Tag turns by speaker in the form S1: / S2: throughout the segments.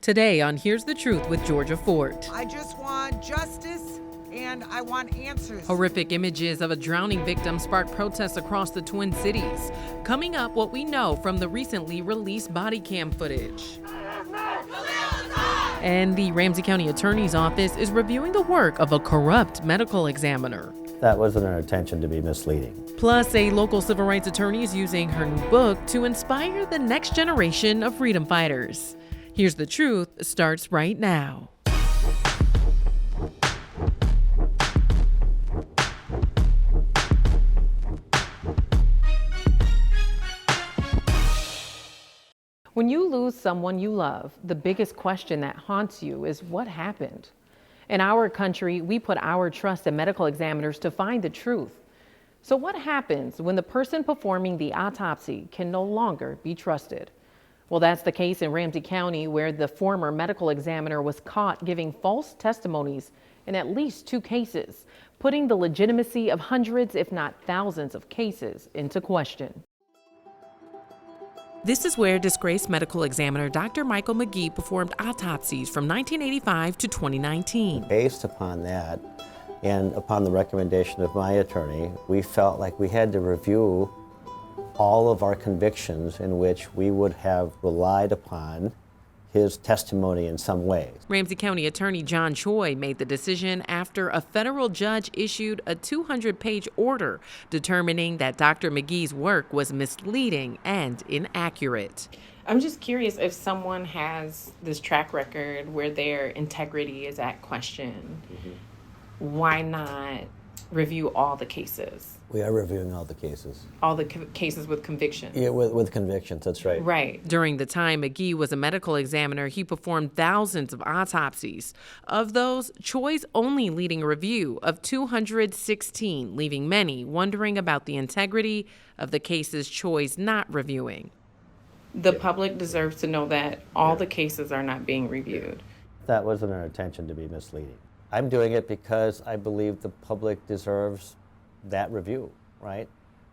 S1: Today on Here's the Truth with Georgia Fort.
S2: I just want justice and I want answers.
S1: Horrific images of a drowning victim sparked protests across the Twin Cities. Coming up, what we know from the recently released body cam footage. And the Ramsey County Attorney's Office is reviewing the work of a corrupt medical examiner.
S3: That wasn't our intention to be misleading.
S1: Plus, a local civil rights attorney is using her new book to inspire the next generation of freedom fighters. Here's the Truth starts right now. When you lose someone you love, the biggest question that haunts you is what happened? In our country, we put our trust in medical examiners to find the truth. So what happens when the person performing the autopsy can no longer be trusted? Well, that's the case in Ramsey County, where the former medical examiner was caught giving false testimonies in at least 2 cases, putting the legitimacy of hundreds, if not thousands of cases into question. This is where disgraced medical examiner Dr. Michael McGee performed autopsies from 1985 to 2019.
S3: Based upon that, and upon the recommendation of my attorney, we felt like we had to review all of our convictions in which we would have relied upon his testimony in some ways.
S1: Ramsey County Attorney John Choi made the decision after a federal judge issued a 200-page order determining that Dr. McGee's work was misleading and inaccurate.
S4: I'm just curious, if someone has this track record where their integrity is at question, why not review all the cases?
S3: We are reviewing all the cases.
S4: All the cases with convictions?
S3: Yeah, with convictions, that's right.
S4: Right.
S1: During the time McGee was a medical examiner, he performed thousands of autopsies. Of those, Choi's only leading a review of 216, leaving many wondering about the integrity of the cases Choi's not reviewing.
S4: The public deserves to know that all the cases are not being reviewed.
S3: That wasn't our intention to be misleading. I'm doing it because I believe the public deserves that review, right?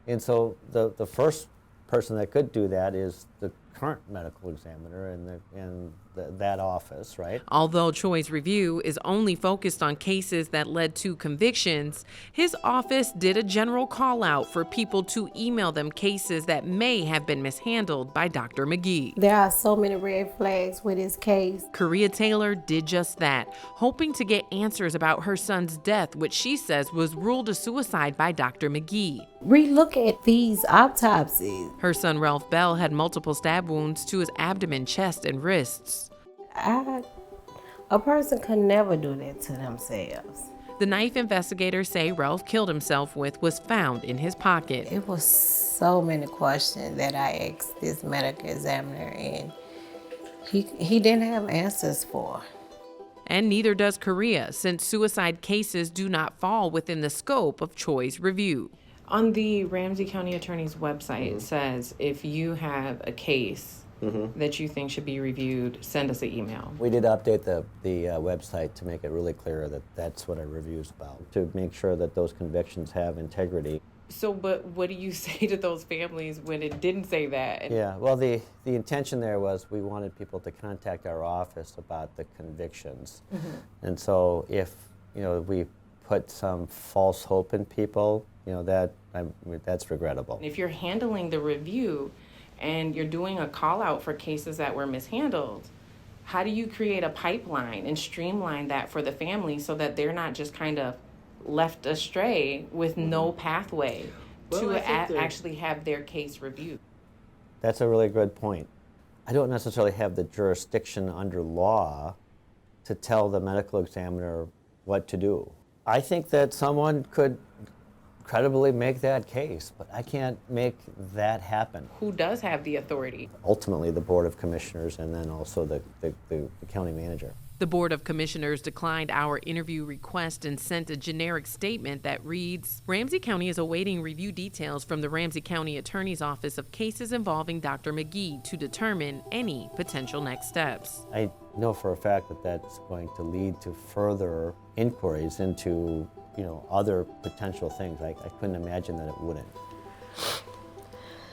S3: And so the first person that could do that is the current medical examiner in that office, right?
S1: Although Choi's review is only focused on cases that led to convictions, his office did a general call out for people to email them cases that may have been mishandled by Dr. McGee.
S5: There are so many red flags with this case.
S1: Korea Taylor did just that, hoping to get answers about her son's death, which she says was ruled a suicide by Dr. McGee.
S5: Relook at these autopsies.
S1: Her son Ralph Bell had multiple stab wounds to his abdomen, chest, and wrists.
S5: A person could never do that to themselves.
S1: The knife investigators say Ralph killed himself with was found in his pocket.
S5: It was so many questions that I asked this medical examiner, and he didn't have answers for.
S1: And neither does Korea, since suicide cases do not fall within the scope of Choi's review.
S4: On the Ramsey County Attorney's website, it says if you have a case that you think should be reviewed, send us an email.
S3: We did update the website to make it really clear that that's what our review's about, to make sure that those convictions have integrity.
S4: So, but what do you say to those families when it didn't say that?
S3: Yeah, well, the intention there was we wanted people to contact our office about the convictions. And so if, we put some false hope in people, that's regrettable.
S4: If you're handling the review and you're doing a call out for cases that were mishandled, how do you create a pipeline and streamline that for the family so that they're not just kind of left astray with no pathway to actually have their case reviewed?
S3: That's a really good point. I don't necessarily have the jurisdiction under law to tell the medical examiner what to do. I think that someone could credibly make that case, but I can't make that happen.
S4: Who does have the authority?
S3: Ultimately, the Board of Commissioners and then also the county manager.
S1: The Board of Commissioners declined our interview request and sent a generic statement that reads, Ramsey County is awaiting review details from the Ramsey County Attorney's Office of cases involving Dr. McGee to determine any potential next steps.
S3: I know for a fact that that's going to lead to further inquiries into other potential things. I couldn't imagine that it wouldn't.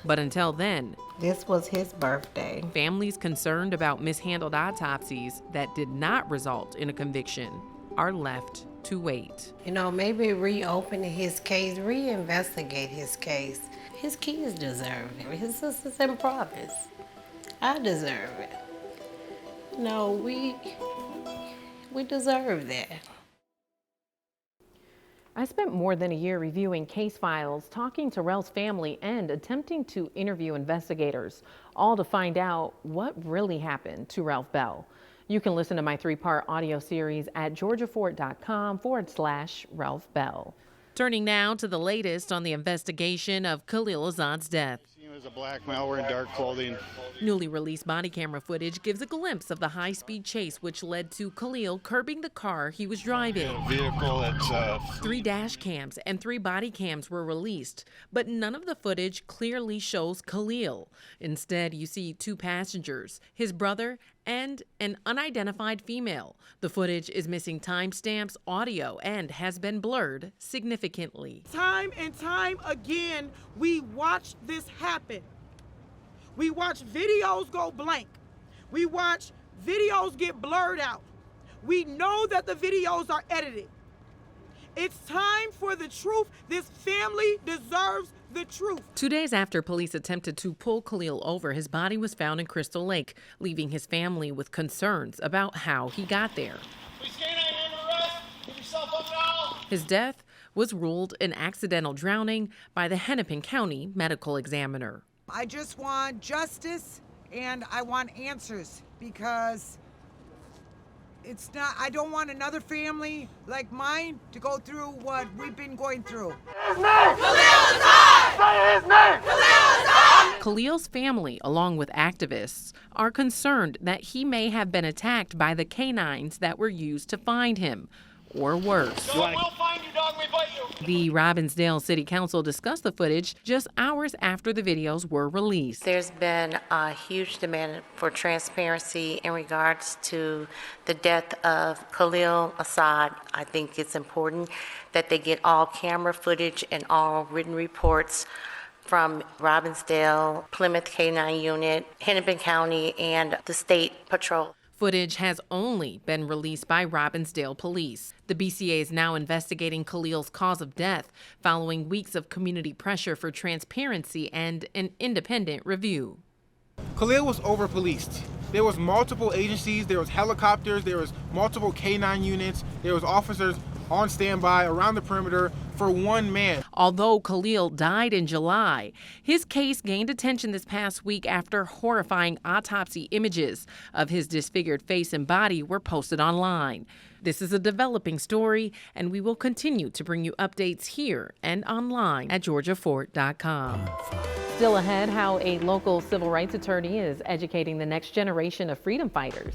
S1: But until then,
S5: This was his birthday.
S1: families concerned about mishandled autopsies that did not result in a conviction are left to wait.
S5: You know, maybe reopen his case, reinvestigate his case. His kids deserve it. His sister's in Providence. I deserve it. No, we deserve that.
S1: I spent more than a year reviewing case files, talking to Rel's family, and attempting to interview investigators, all to find out what really happened to Ralph Bell. You can listen to my 3-part audio series at georgiafort.com/Ralph Bell. Turning now to the latest on the investigation of Khalil Azad's death.
S6: He was a black male wearing dark clothing.
S1: Newly released body camera footage gives a glimpse of the high-speed chase which led to Khalil curbing the car he was driving.
S6: A vehicle that's
S1: 3 dash cams and 3 body cams were released, but none of the footage clearly shows Khalil. Instead, you see 2 passengers, his brother and an unidentified female. The footage is missing timestamps, audio, and has been blurred significantly.
S2: Time and time again, we watch this happen. We watch videos go blank. We watch videos get blurred out. We know that the videos are edited. It's time for the truth. This family deserves the truth.
S1: 2 days after police attempted to pull Khalil over, his body was found in Crystal Lake, leaving his family with concerns about how he got there. His death was ruled an accidental drowning by the Hennepin County Medical Examiner.
S2: I just want justice and I want answers because I don't want another family like mine to go through what we've been going through.
S7: His name! Khalil Azad! Say his name! Khalil Azad!
S1: Khalil's family, along with activists, are concerned that he may have been attacked by the canines that were used to find him, or worse.
S7: We'll find you, dog, we bite you.
S1: The Robbinsdale City Council discussed the footage just hours after the videos were released.
S5: There's been a huge demand for transparency in regards to the death of Khalil Azad. I think it's important that they get all camera footage and all written reports from Robbinsdale, Plymouth K-9 Unit, Hennepin County, and the State Patrol.
S1: Footage has only been released by Robbinsdale Police. The BCA is now investigating Khalil's cause of death following weeks of community pressure for transparency and an independent review.
S8: Khalil was over-policed. There was multiple agencies, there was helicopters, there was multiple K-9 units, there was officers on standby around the perimeter for one man.
S1: Although Khalil died in July, his case gained attention this past week after horrifying autopsy images of his disfigured face and body were posted online. This is a developing story, and we will continue to bring you updates here and online at georgiafort.com. Still ahead, how a local civil rights attorney is educating the next generation of freedom fighters.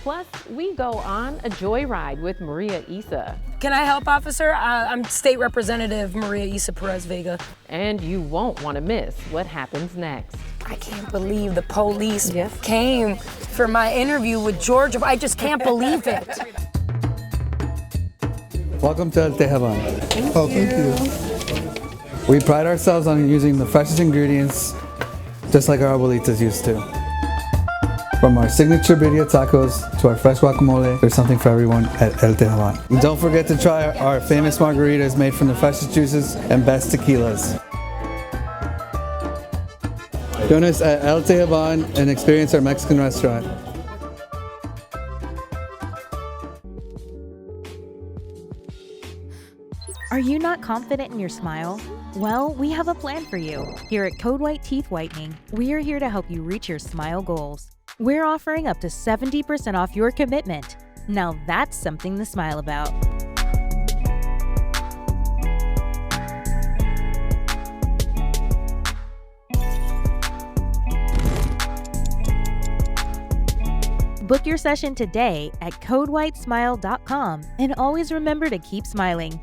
S1: Plus, we go on a joyride with Maria Issa.
S9: Can I help, officer? I'm State Representative Maria Issa Perez Vega.
S1: And you won't want to miss what happens next.
S9: I can't believe the police came for my interview with George. I just can't believe it.
S10: Welcome to El Tejaban.
S11: Thank you.
S10: We pride ourselves on using the freshest ingredients, just like our abuelitas used to. From our signature birria tacos to our fresh guacamole, there's something for everyone at El Tejaban. And don't forget to try our famous margaritas made from the freshest juices and best tequilas. Join us at El Tejaban and experience our Mexican restaurant.
S12: Are you not confident in your smile? Well, we have a plan for you. Here at Code White Teeth Whitening, we are here to help you reach your smile goals. We're offering up to 70% off your commitment. Now that's something to smile about. Book your session today at codewhitesmile.com and always remember to keep smiling.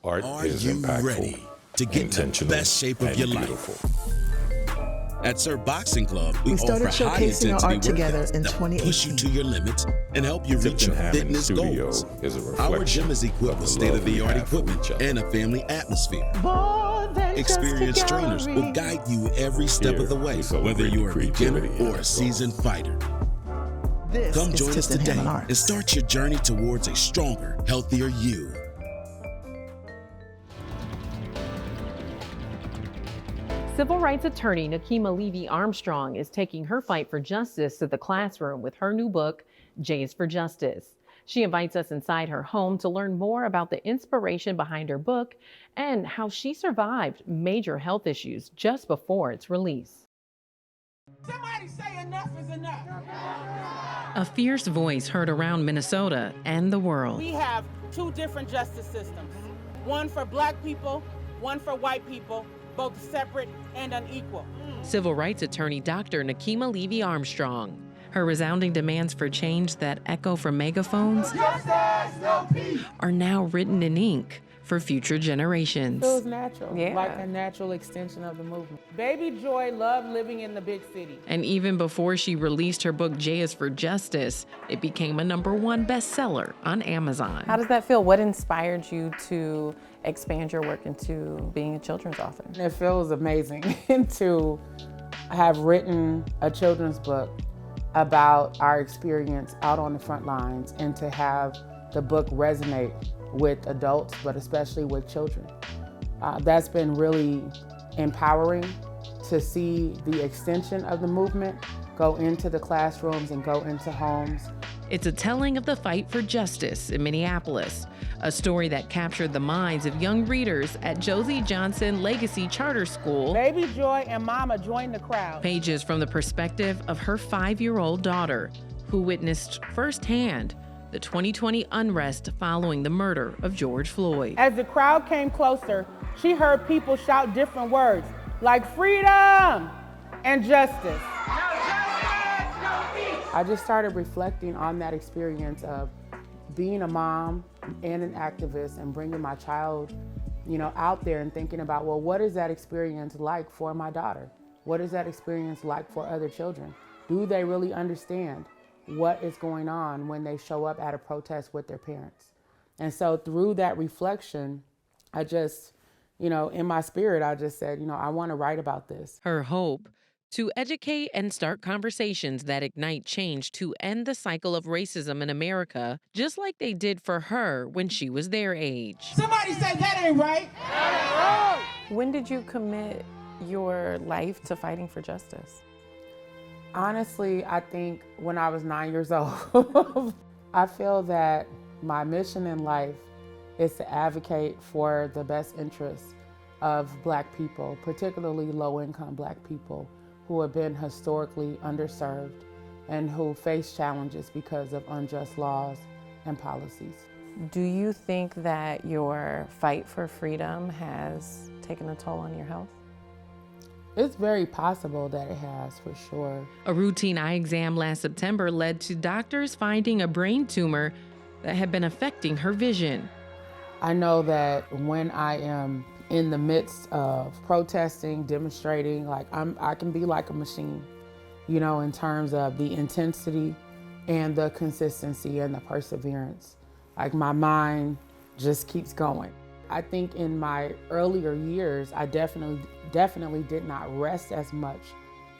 S13: Art is impactful,
S14: ready to get in the best shape of your life? At Sir Boxing Club, we
S11: started
S14: offer
S11: showcasing our art together in
S14: that
S11: 2018.
S14: push you to your limits and help you reach your fitness goals. Our gym is equipped with state-of-the-art equipment and a family atmosphere.
S11: More than
S14: Experienced trainers will guide you every step of the way, whether you're a beginner or a seasoned fighter. Come join us today and start your journey towards a stronger, healthier you.
S1: Civil rights attorney Nekima Levy Armstrong is taking her fight for justice to the classroom with her new book, J is for Justice. She invites us inside her home to learn more about the inspiration behind her book and how she survived major health issues just before its release.
S2: Somebody say enough is enough.
S1: A fierce voice heard around Minnesota and the world.
S2: We have two different justice systems, one for black people, one for white people, both separate and unequal.
S1: Civil rights attorney Dr. Nekima Levy Armstrong. Her resounding demands for change that echo from megaphones are now written in ink for future generations.
S2: Feels natural, like a natural extension of the movement. Baby Joy loved living in the big city.
S1: And even before she released her book, J is for Justice, it became a #1 bestseller on Amazon.
S13: How does that feel? What inspired you to expand your work into being a children's author?
S2: It feels amazing to have written a children's book about our experience out on the front lines and to have the book resonate with adults, but especially with children. That's been really empowering to see the extension of the movement go into the classrooms and go into homes.
S1: It's a telling of the fight for justice in Minneapolis, a story that captured the minds of young readers at Josie Johnson Legacy Charter School.
S2: Baby Joy and Mama joined the crowd.
S1: Pages from the perspective of her 5-year-old daughter, who witnessed firsthand the 2020 unrest following the murder of George Floyd.
S2: As the crowd came closer, she heard people shout different words like freedom and justice. I just started reflecting on that experience of being a mom and an activist and bringing my child, out there and thinking about, well, what is that experience like for my daughter? What is that experience like for other children? Do they really understand what is going on when they show up at a protest with their parents? And so through that reflection, I just, in my spirit, I just said, I want to write about this.
S1: Her hope: to educate and start conversations that ignite change to end the cycle of racism in America, just like they did for her when she was their age.
S2: Somebody say that ain't right.
S13: When did you commit your life to fighting for justice?
S2: Honestly, I think when I was 9 years old. I feel that my mission in life is to advocate for the best interests of Black people, particularly low-income Black people who have been historically underserved and who face challenges because of unjust laws and policies.
S13: Do you think that your fight for freedom has taken a toll on your health?
S2: It's very possible that it has, for sure.
S1: A routine eye exam last September led to doctors finding a brain tumor that had been affecting her vision.
S2: I know that when I am in the midst of protesting, demonstrating, I can be like a machine, in terms of the intensity and the consistency and the perseverance. My mind just keeps going. I think in my earlier years, I definitely did not rest as much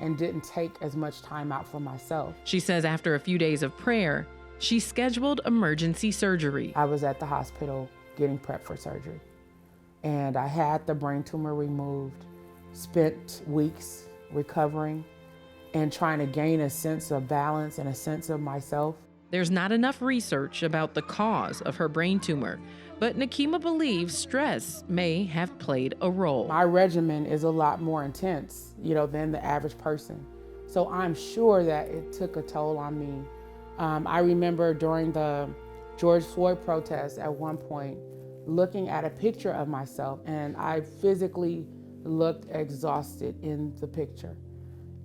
S2: and didn't take as much time out for myself.
S1: She says after a few days of prayer, she scheduled emergency surgery.
S2: I was at the hospital getting prepped for surgery, and I had the brain tumor removed, spent weeks recovering and trying to gain a sense of balance and a sense of myself.
S1: There's not enough research about the cause of her brain tumor, but Nekima believes stress may have played a role.
S2: My regimen is a lot more intense, than the average person. So I'm sure that it took a toll on me. I remember during the George Floyd protests at one point, looking at a picture of myself, and I physically looked exhausted in the picture.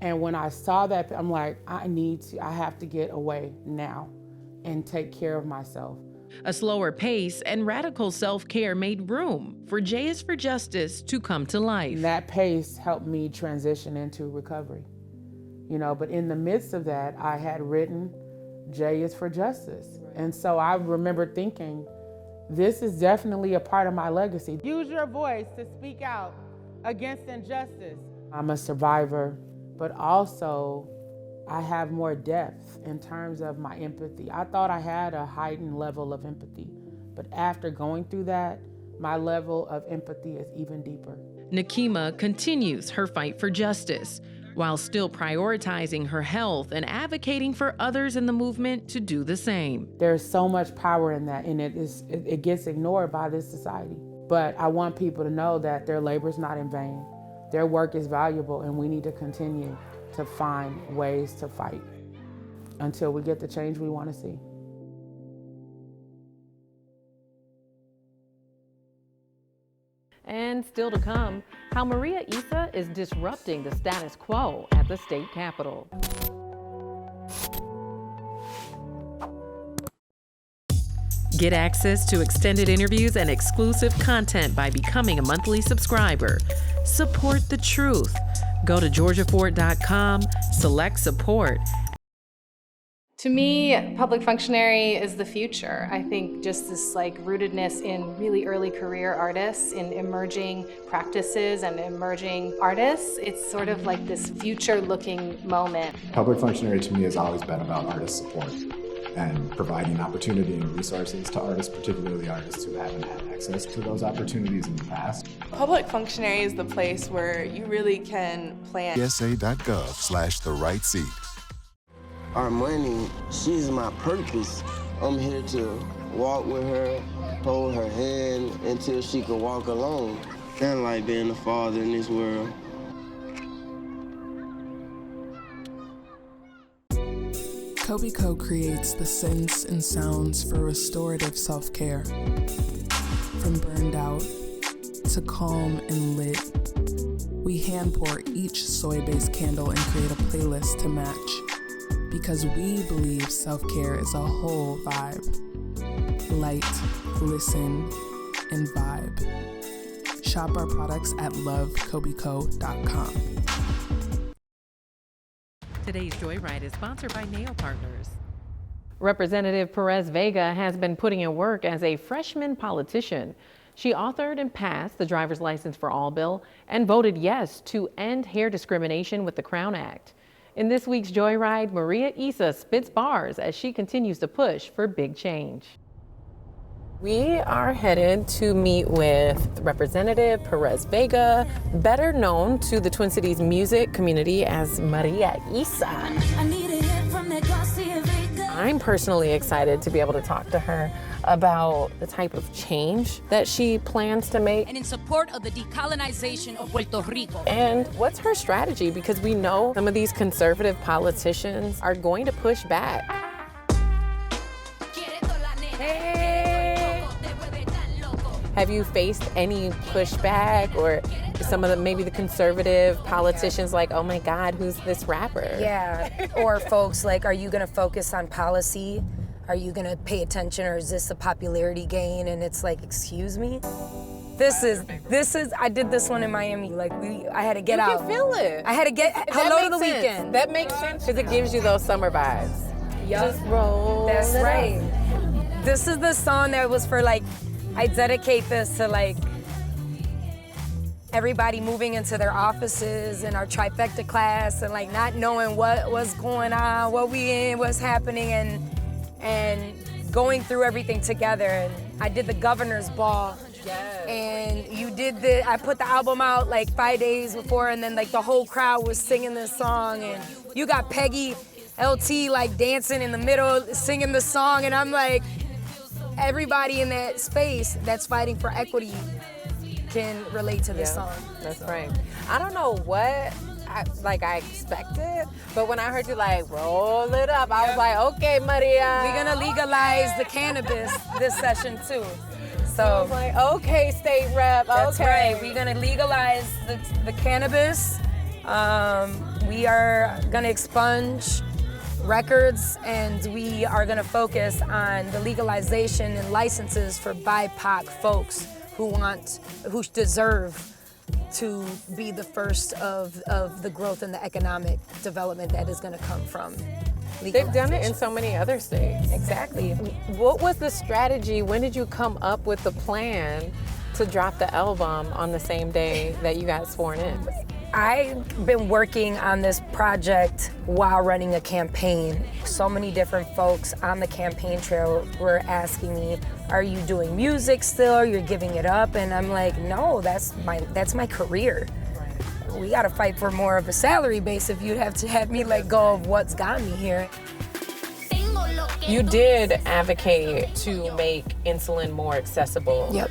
S2: And when I saw that, I'm like, I have to get away now and take care of myself.
S1: A slower pace and radical self-care made room for J is for Justice to come to life.
S2: And that pace helped me transition into recovery. But in the midst of that, I had written J is for Justice. And so I remember thinking, this is definitely a part of my legacy. Use your voice to speak out against injustice.
S15: I'm a survivor, but also I have more depth in terms of my empathy. I thought I had a heightened level of empathy, but after going through that, my level of empathy is even deeper.
S1: Nekima continues her fight for justice while still prioritizing her health and advocating for others in the movement to do the same.
S15: There's so much power in that, and it gets ignored by this society. But I want people to know that their labor is not in vain. Their work is valuable, and we need to continue to find ways to fight until we get the change we want to see.
S1: And still to come, how Maria Issa is disrupting the status quo at the state capitol. Get access to extended interviews and exclusive content by becoming a monthly subscriber. Support the truth. Go to georgiafort.com, select support.
S16: To me, public functionary is the future. I think just this rootedness in really early career artists, in emerging practices and emerging artists, it's sort of like this future-looking moment.
S17: Public functionary to me has always been about artist support and providing opportunity and resources to artists, particularly artists who haven't had access to those opportunities in the past.
S18: Public functionary is the place where you really can plan.
S19: PSA.gov/the right seat.
S20: Armani, she's my purpose. I'm here to walk with her, hold her hand until she can walk alone. Kind of like being a father in this world.
S21: Kobe Co creates the scents and sounds for restorative self-care. From burned out to calm and lit, we hand pour each soy-based candle and create a playlist to match. Because we believe self-care is a whole vibe. Light, listen, and vibe. Shop our products at lovekobeco.com.
S1: Today's Joyride is sponsored by Nail Partners. Representative Perez Vega has been putting in work as a freshman politician. She authored and passed the Driver's License for All bill and voted yes to end hair discrimination with the Crown Act. In this week's Joyride, Maria Issa spits bars as she continues to push for big change. We are headed to meet with Representative Perez Vega, better known to the Twin Cities music community as Maria Issa. I'm personally excited to be able to talk to her about the type of change that she plans to make.
S22: And in support of the decolonization of Puerto Rico.
S1: And what's her strategy? Because we know some of these conservative politicians are going to push back. Hey. Have you faced any pushback or some of maybe the conservative politicians like, oh my God, who's this rapper?
S9: Yeah, or folks like, are you gonna focus on policy? Are you gonna pay attention, or is this a popularity gain? And it's like, excuse me? This is, I did this one in Miami. I had to get out.
S1: You can feel it.
S9: I had to get, hello to the weekend.
S1: That makes sense because it gives you those summer vibes.
S9: Yep.
S1: Just roll.
S9: That's
S1: it
S9: right.
S1: up.
S9: This is the song that was for I dedicate this to everybody moving into their offices in our trifecta class and not knowing what was going on, what we in, what's happening, and going through everything together. And I did the governor's ball.
S1: Yes.
S9: And I put the album out 5 days before, and then the whole crowd was singing this song, and you got Peggy LT dancing in the middle, singing the song, and I'm everybody in that space that's fighting for equity can relate to this song.
S1: That's right. I don't know what I expected, but when I heard you roll it up, I was like, okay, Maria.
S9: We're gonna legalize the cannabis this session too. So
S1: I was like, okay, state rep,
S9: that's
S1: okay.
S9: right. We're gonna legalize the cannabis. We are gonna expunge records, and we are gonna focus on the legalization and licenses for BIPOC folks who deserve to be the first of the growth and the economic development that is gonna come from legalization.
S1: They've done it in so many other states.
S9: Exactly.
S1: What was the strategy? When did you come up with the plan
S13: to drop the album on the same day that you got sworn in?
S9: I've been working on this project while running a campaign. So many different folks on the campaign trail were asking me, are you doing music still? You're giving it up? And I'm like, no, that's my career. We gotta fight for more of a salary base if you'd have to have me let go of what's got me here.
S13: You did advocate to make insulin more accessible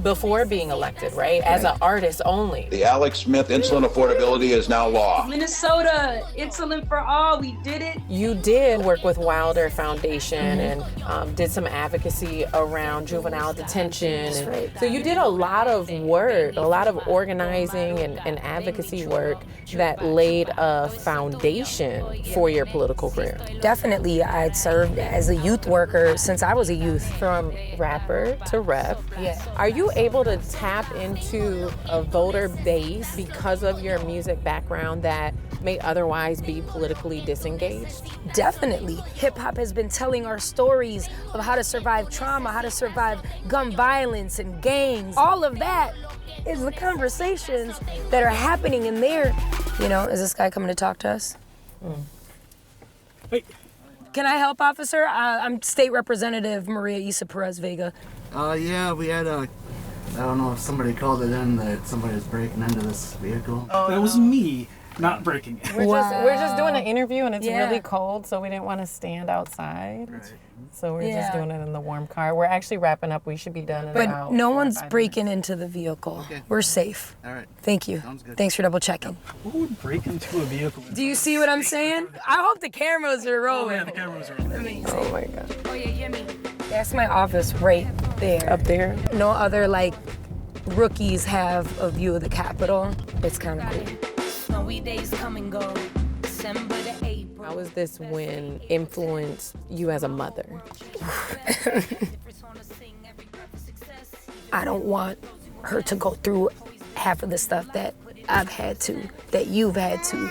S13: before being elected, right? As an artist only.
S3: The Alex Smith insulin affordability is now law.
S22: Minnesota, insulin for all, we did it.
S13: You did work with Wilder Foundation and did some advocacy around juvenile detention. So you did a lot of work, a lot of organizing and advocacy work that laid a foundation for your political career.
S9: Definitely, I'd served as a youth worker since I was a youth.
S13: From rapper to rep.
S9: Yeah.
S13: Are you able to tap into a voter base because of your music background that may otherwise be politically disengaged?
S9: Definitely. Hip hop has been telling our stories of how to survive trauma, how to survive gun violence and gangs. All of that is the conversations that are happening in there. You know, is this guy coming to talk to us?
S4: Wait.
S9: Can I help, officer? I'm State Representative Maria Isa Perez Vega.
S23: Yeah, we had I don't know if somebody called it in that somebody was breaking into this vehicle.
S4: That was me, not breaking it.
S13: We're just doing an interview and it's really cold, so we didn't want to stand outside. Right. So we're just doing it in the warm car. We're actually wrapping up. We should be done in about
S9: But no one's breaking into the vehicle.
S23: Okay.
S9: We're safe.
S23: All right.
S9: Thank you.
S23: Sounds good.
S9: Thanks for double checking.
S4: Who would break into a vehicle?
S9: Do you see what I'm saying? I hope the cameras are rolling.
S4: Oh, yeah, the cameras are rolling.
S9: Amazing.
S13: Oh my God.
S9: Oh yeah, Jimmy. That's my office right there.
S13: Up there?
S9: No other rookies have a view of the Capitol. It's kind of cool.
S22: Snowy days come and go. December to April.
S13: How was this win influenced you as a mother?
S9: I don't want her to go through half of the stuff that I've had to, that you've had to.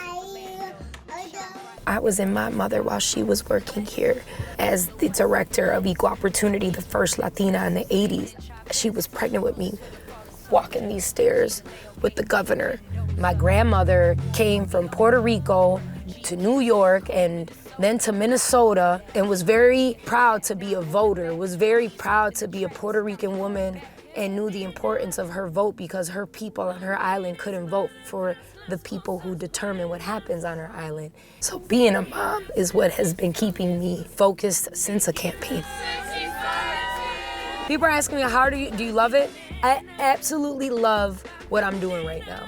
S9: I was in my mother while she was working here as the director of Equal Opportunity, the first Latina in the 80s. She was pregnant with me, walking these stairs with the governor. My grandmother came from Puerto Rico to New York and then to Minnesota and was very proud to be a voter, was very proud to be a Puerto Rican woman and knew the importance of her vote because her people on her island couldn't vote for the people who determine what happens on her island. So being a mom is what has been keeping me focused since a campaign. People are asking me, how do you love it? I absolutely love what I'm doing right now.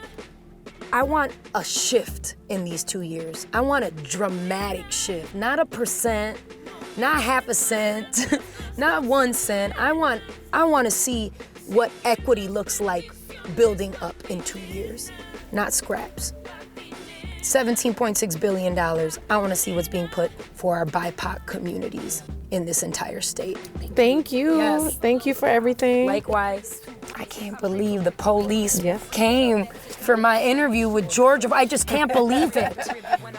S9: I want a shift in these 2 years. I want a dramatic shift, not 1%, not half a cent, not 1 cent. I want to see what equity looks like building up in 2 years, not scraps. $17.6 billion. I want to see what's being put for our BIPOC communities in this entire state.
S13: Thank you.
S9: Yes.
S13: Thank you for everything.
S9: Likewise. I can't believe the police came for my interview with George. I just can't believe it.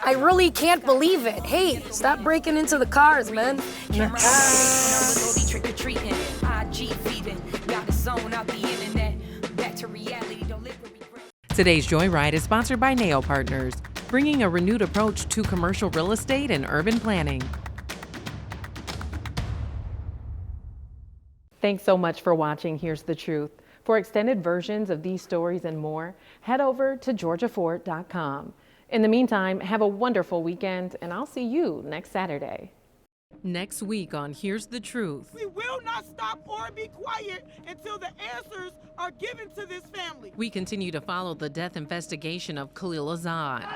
S9: I really can't believe it. Hey, stop breaking into the cars, man.
S1: Today's Joyride is sponsored by Nail Partners, bringing a renewed approach to commercial real estate and urban planning. Thanks so much for watching Here's the Truth. For extended versions of these stories and more, head over to georgiafort.com. In the meantime, have a wonderful weekend, and I'll see you next Saturday. Next week on Here's the Truth.
S2: We will not stop or be quiet until the answers are given to this family.
S1: We continue to follow the death investigation of Khalil Azad.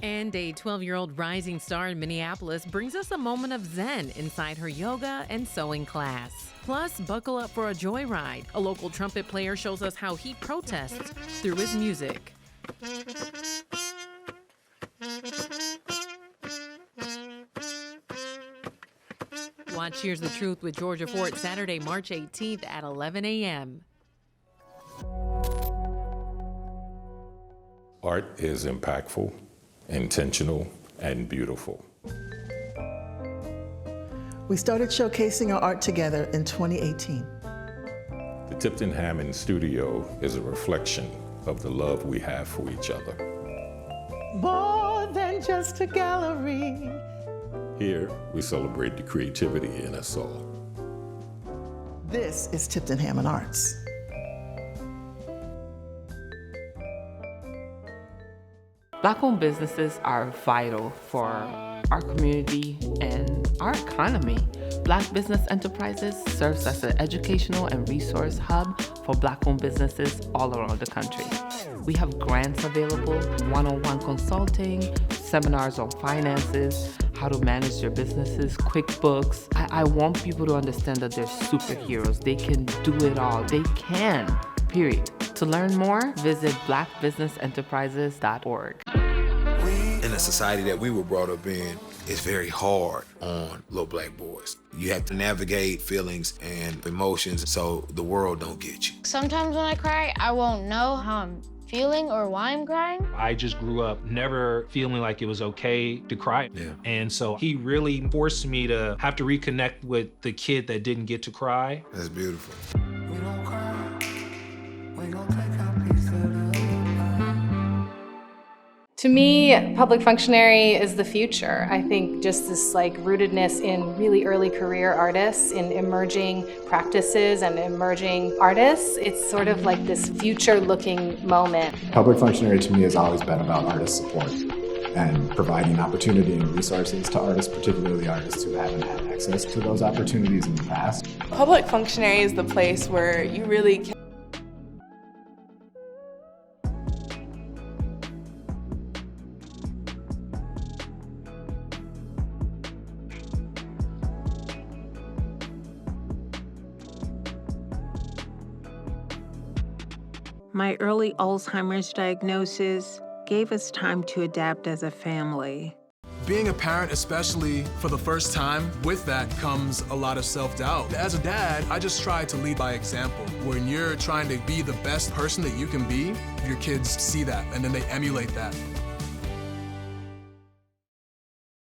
S1: And a 12-year-old rising star in Minneapolis brings us a moment of zen inside her yoga and sewing class. Plus, buckle up for a joyride. A local trumpet player shows us how he protests through his music. Watch Here's the Truth with Georgia Fort Saturday, March 18th at 11 a.m.
S24: Art is impactful, intentional, and beautiful.
S11: We started showcasing our art together in 2018.
S5: The Tipton Hammond Studio is a reflection of the love we have for each other.
S11: More than just a gallery.
S5: Here, we celebrate the creativity in us all.
S11: This is Tipton Hammond Arts.
S6: Black-owned businesses are vital for our community and our economy. Black Business Enterprises serves as an educational and resource hub for Black-owned businesses all around the country. We have grants available, one-on-one consulting, seminars on finances, how to manage their businesses, QuickBooks. I want people to understand that they're superheroes. They can do it all. They can, period. To learn more, visit blackbusinessenterprises.org.
S7: In the society that we were brought up in, it's very hard on little black boys. You have to navigate feelings and emotions so the world don't get you.
S24: Sometimes when I cry, I won't know how I'm feeling or why I'm crying.
S25: I just grew up never feeling like it was okay to cry.
S7: Yeah.
S25: And so he really forced me to have to reconnect with the kid that didn't get to cry.
S7: That's beautiful.
S23: We don't cry. We gon' take our piece of the
S16: To me, public functionary is the future. I think just this like rootedness in really early career artists, in emerging practices and emerging artists, it's sort of like this future-looking moment.
S17: Public functionary to me has always been about artist support and providing opportunity and resources to artists, particularly artists who haven't had access to those opportunities in the past.
S18: Public functionary is the place where you really can
S26: My early Alzheimer's diagnosis gave us time to adapt as a family.
S27: Being a parent, especially for the first time, with that comes a lot of self-doubt. As a dad, I just try to lead by example. When you're trying to be the best person that you can be, your kids see that and then they emulate that.